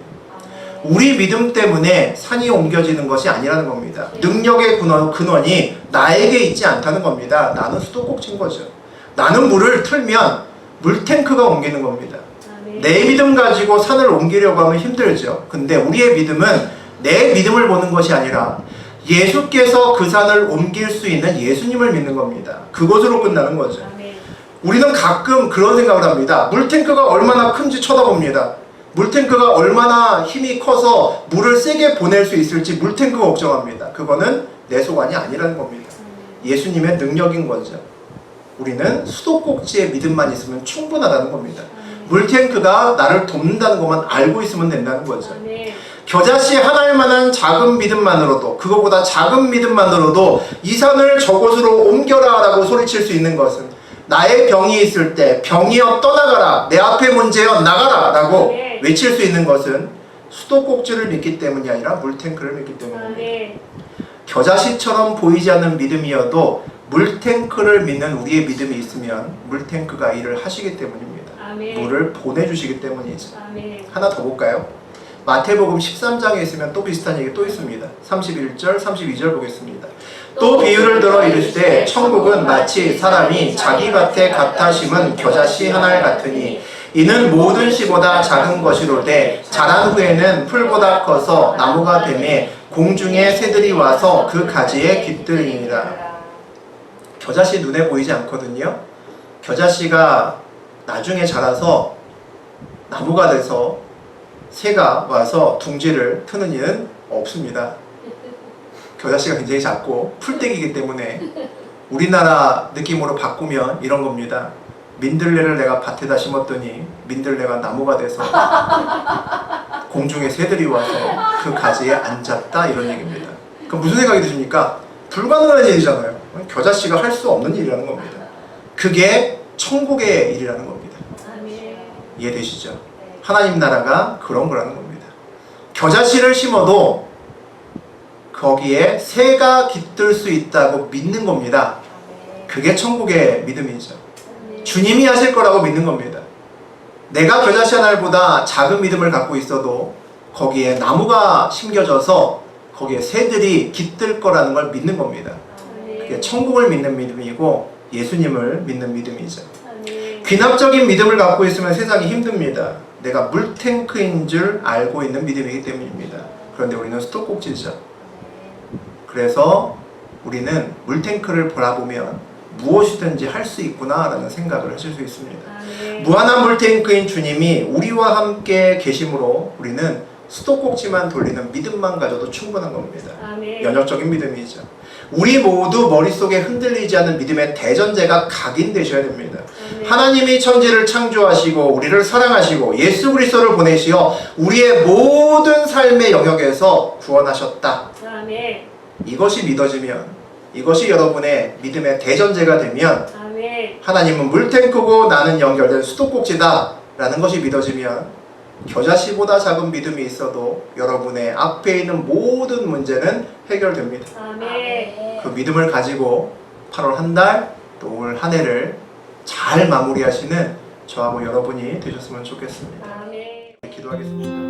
우리 믿음 때문에 산이 옮겨지는 것이 아니라는 겁니다. 능력의 근원이 나에게 있지 않다는 겁니다. 나는 수도꼭지인 거죠. 나는 물을 틀면 물탱크가 옮기는 겁니다. 내 믿음 가지고 산을 옮기려고 하면 힘들죠. 근데 우리의 믿음은 내 믿음을 보는 것이 아니라 예수께서 그 산을 옮길 수 있는 예수님을 믿는 겁니다. 그것으로 끝나는 거죠. 우리는 가끔 그런 생각을 합니다. 물탱크가 얼마나 큰지 쳐다봅니다. 물탱크가 얼마나 힘이 커서 물을 세게 보낼 수 있을지 물탱크가 걱정합니다. 그거는 내 소관이 아니라는 겁니다. 예수님의 능력인 거죠. 우리는 수도꼭지의 믿음만 있으면 충분하다는 겁니다. 물탱크가 나를 돕는다는 것만 알고 있으면 된다는 거죠. 겨자씨 한 알만한 작은 믿음만으로도, 그거보다 작은 믿음만으로도 이 산을 저곳으로 옮겨라 라고 소리칠 수 있는 것은, 나의 병이 있을 때 병이여 떠나가라, 내 앞에 문제여 나가라 라고 외칠 수 있는 것은 수도꼭지를 믿기 때문이 아니라 물탱크를 믿기 때문입니다. 겨자씨처럼 보이지 않는 믿음이어도 물탱크를 믿는 우리의 믿음이 있으면 물탱크가 일을 하시기 때문입니다. 물을 보내주시기 때문이죠. 하나 더 볼까요? 마태복음 13장에 있으면 또 비슷한 얘기 또 있습니다. 31절, 32절 보겠습니다. 또 비유를 들어 이르시되 천국은 마치 사람이 자기 밭에 갖다 심은 겨자씨 하나를 같으니 이는 모든 씨보다 작은 것이로되 자란 후에는 풀보다 커서 나무가 되매 공중의 새들이 와서 그 가지에 깃들이니라. 겨자씨 눈에 보이지 않거든요. 겨자씨가 나중에 자라서 나무가 돼서 새가 와서 둥지를 트는 일은 없습니다. 겨자씨가 굉장히 작고 풀떼기이기 때문에 우리나라 느낌으로 바꾸면 이런 겁니다. 민들레를 내가 밭에다 심었더니 민들레가 나무가 돼서 공중에 새들이 와서 그 가지에 앉았다, 이런 얘기입니다. 그럼 무슨 생각이 드십니까? 불가능한 일이잖아요. 겨자씨가 할 수 없는 일이라는 겁니다. 그게 천국의 일이라는 겁니다. 이해되시죠? 하나님 나라가 그런 거라는 겁니다. 겨자씨를 심어도 거기에 새가 깃들 수 있다고 믿는 겁니다. 그게 천국의 믿음이죠. 주님이 하실 거라고 믿는 겁니다. 내가 겨자씨 하나보다 작은 믿음을 갖고 있어도 거기에 나무가 심겨져서 거기에 새들이 깃들 거라는 걸 믿는 겁니다. 그게 천국을 믿는 믿음이고 예수님을 믿는 믿음이죠. 귀납적인 믿음을 갖고 있으면 세상이 힘듭니다. 내가 물탱크인 줄 알고 있는 믿음이기 때문입니다. 그런데 우리는 수도꼭지죠. 그래서 우리는 물탱크를 바라보면 무엇이든지 할 수 있구나 라는 생각을 하실 수 있습니다. 무한한 물탱크인 주님이 우리와 함께 계심으로 우리는 수도꼭지만 돌리는 믿음만 가져도 충분한 겁니다. 연역적인 믿음이죠. 우리 모두 머릿속에 흔들리지 않는 믿음의 대전제가 각인되셔야 됩니다. 하나님이 천지를 창조하시고 우리를 사랑하시고 예수 그리스도를 보내시어 우리의 모든 삶의 영역에서 구원하셨다. 이것이 믿어지면, 이것이 여러분의 믿음의 대전제가 되면 하나님은 물탱크고 나는 연결된 수도꼭지다 라는 것이 믿어지면 겨자씨보다 작은 믿음이 있어도 여러분의 앞에 있는 모든 문제는 해결됩니다. 그 믿음을 가지고 8월 한 달 또 올 한 해를 잘 마무리하시는 저하고 여러분이 되셨으면 좋겠습니다. 기도하겠습니다.